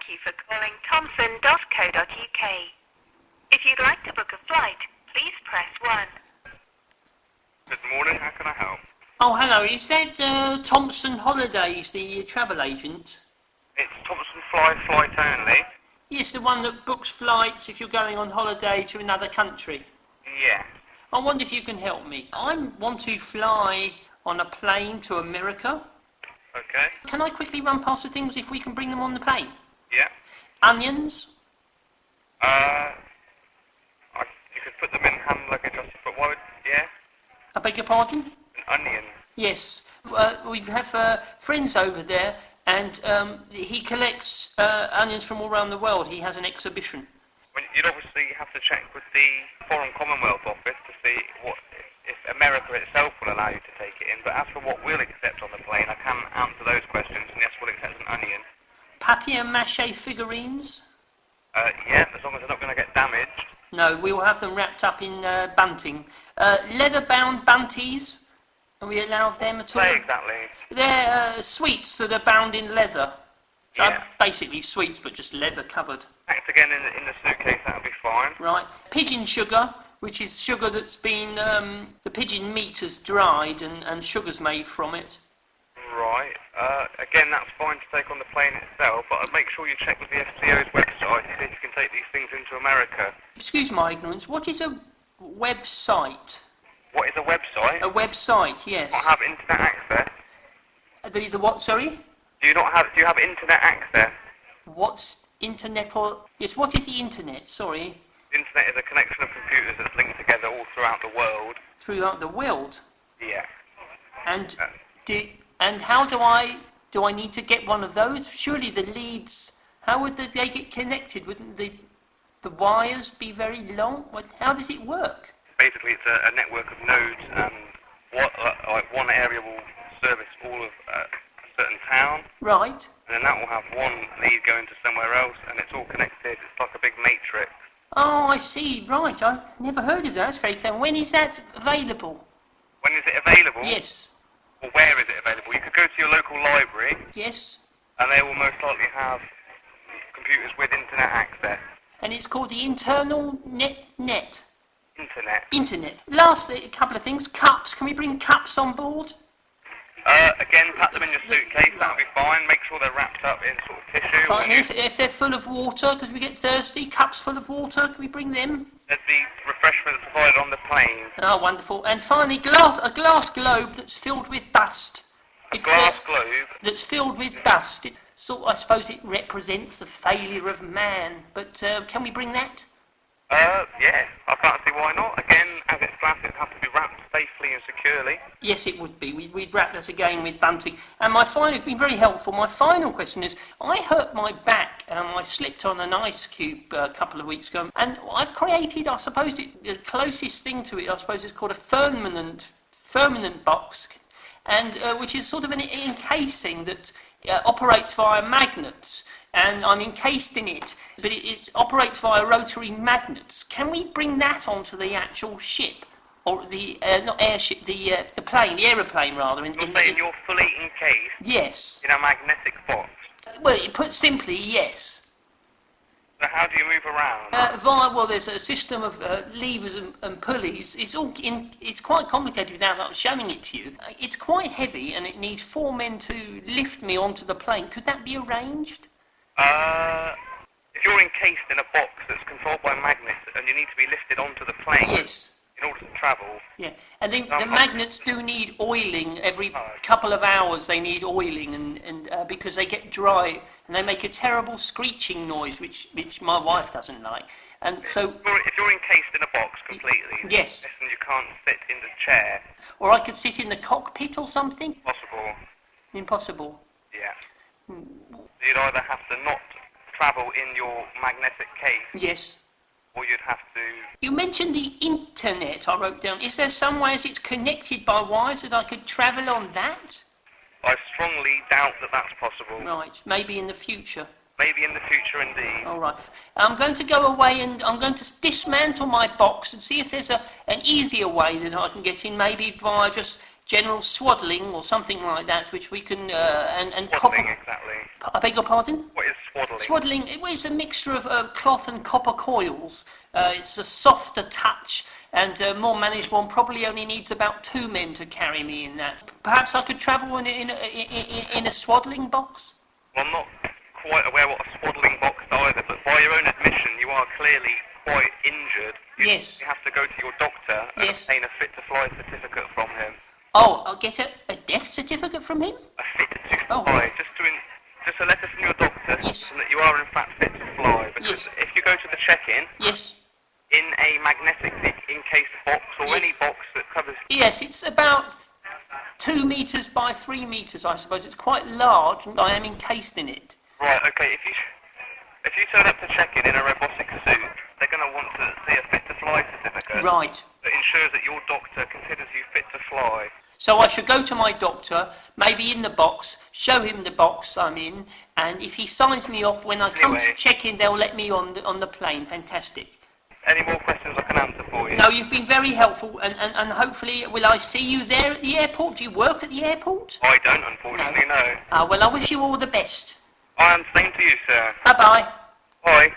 you for calling thomson.co.uk. If you'd like to book a flight, please press 1. Good morning, how can I help? Oh, hello. Is that Thompson Holidays, the travel agent? It's Thompson Flight only. Yes, the one that books flights if you're going on holiday to another country. Yeah. I wonder if you can help me. I want to fly on a plane to America. Okay. Can I quickly run past the things if we can bring them on the plane? Yeah. Onions? You could put them in hand luggage, but why would, yeah? I beg your pardon? An onion. Yes. We have friends over there, and he collects onions from all around the world. He has an exhibition. Well, you'd obviously have to check with the Foreign Commonwealth Office to see if America itself will allow you to take it in, but as for what we'll accept on the plane, I can answer those questions, and yes, we'll accept an onion. Papier-mâché figurines? Yeah, as long as they're not going to get damaged. No, we will have them wrapped up in bunting. Leather-bound bunties? Are we allowed them at all? Say exactly. They're sweets that are bound in leather. Yeah. Basically sweets, but just leather covered. Packed again in the suitcase, that'll be fine. Right. Pigeon sugar, which is sugar that's been, the pigeon meat has dried and sugar's made from it. Right. Again, that's fine to take on the plane itself, but I'd make sure you check with the FCO's website to see if you can take these things into America. Excuse my ignorance, what is a website? What is a website? A website, yes. Do you not have internet access? The what, sorry? Do you have internet access? What's internet or... Yes, what is the internet, sorry? The internet is a connection of computers that's linked together all throughout the world. Throughout the world? Yeah. And how do I need to get one of those? Surely the leads, how would they get connected? Wouldn't the wires be very long? How does it work? Basically, it's a network of nodes, and one area will service all of a certain town. Right. And then that will have one lead going to somewhere else, and it's all connected. It's like a big matrix. Oh, I see. Right. I've never heard of that. That's very clever. When is that available? When is it available? Yes. Or where is it available? You could go to your local library. Yes. And they will most likely have computers with internet access. And it's called the internal net. Internet. Last couple of things. Cups. Can we bring cups on board? Again, pack them in your suitcase. That'll be fine. Make sure they're wrapped up in sort of tissue. Fine. If they're full of water, because we get thirsty, cups full of water, can we bring them? There's the refreshments provided on the plane. Oh, wonderful. And finally, a glass globe that's filled with dust. A glass globe? That's filled with dust. I suppose it represents the failure of man. But can we bring that? Yeah. I can't see why not. Again, as it's glass, it has to be wrapped safely and securely. Yes, it would be. We'd wrap that again with bunting. And it's been very helpful. My final question is, I hurt my back. I slipped on an ice cube a couple of weeks ago. And I've created, I suppose, the closest thing to it, I suppose, is called a firmament box, and which is sort of an encasing that operates via magnets. And I'm encased in it, but it operates via rotary magnets. Can we bring that onto the actual ship? Or the, not airship, the plane, the aeroplane rather. You're saying you're fully encased? Yes. In a magnetic box? Well, put simply, yes. So how do you move around? There's a system of levers and pulleys. It's quite complicated without showing it to you. It's quite heavy, and it needs 4 men to lift me onto the plane. Could that be arranged? If you're encased in a box that's controlled by magnets and you need to be lifted onto the plane. Yes. In order to travel. Yeah, and the magnets do need oiling every couple of hours. They need oiling, and because they get dry and they make a terrible screeching noise, which my wife doesn't like. And so, if you're encased in a box completely, yes, listen, you can't sit in the chair. Or I could sit in the cockpit or something. Possible. Impossible. Yeah. You'd either have to not travel in your magnetic case. Yes. Or you'd have to... You mentioned the internet, I wrote down. Is there some way as it's connected by wires that I could travel on that? I strongly doubt that that's possible. Right, maybe in the future. Maybe in the future, indeed. All right. I'm going to go away and I'm going to dismantle my box and see if there's an easier way that I can get in, maybe via just general swaddling or something like that, which we can... Swaddling, exactly. I beg your pardon? What is swaddling? Swaddling, it was a mixture of cloth and copper coils. It's a softer touch and more manageable, and probably only needs about 2 men to carry me in that. Perhaps I could travel in a swaddling box? Well, I'm not quite aware what a swaddling box is either, but by your own admission, you are clearly quite injured. Yes. You have to go to your doctor and Yes. obtain a fit to fly certificate from him. Oh, I'll get a death certificate from him? A fit to Oh. fly, just a letter from your doctor Yes. saying that you are in fact fit to fly. Because Yes. if you go to the check-in Yes. in a magnetically encased box or Yes. any box that covers, Yes, it's about 2 metres by 3 metres, I suppose. It's quite large, and I am encased in it. right? Okay, if you turn up to check-in in a robotic suit, they're going to want to see a fit to fly certificate Right. that ensures that your doctor considers you fit to fly. So I should go to my doctor, maybe in the box, show him the box I'm in, and if he signs me off when I come to Anyway. check in, they'll let me on the plane. Fantastic. Any more questions I can answer for you? No, you've been very helpful, and hopefully, will I see you there at the airport? Do you work at the airport? I don't, unfortunately, no. Well, I wish you all the best. I am same to you, sir. Bye-bye. Bye.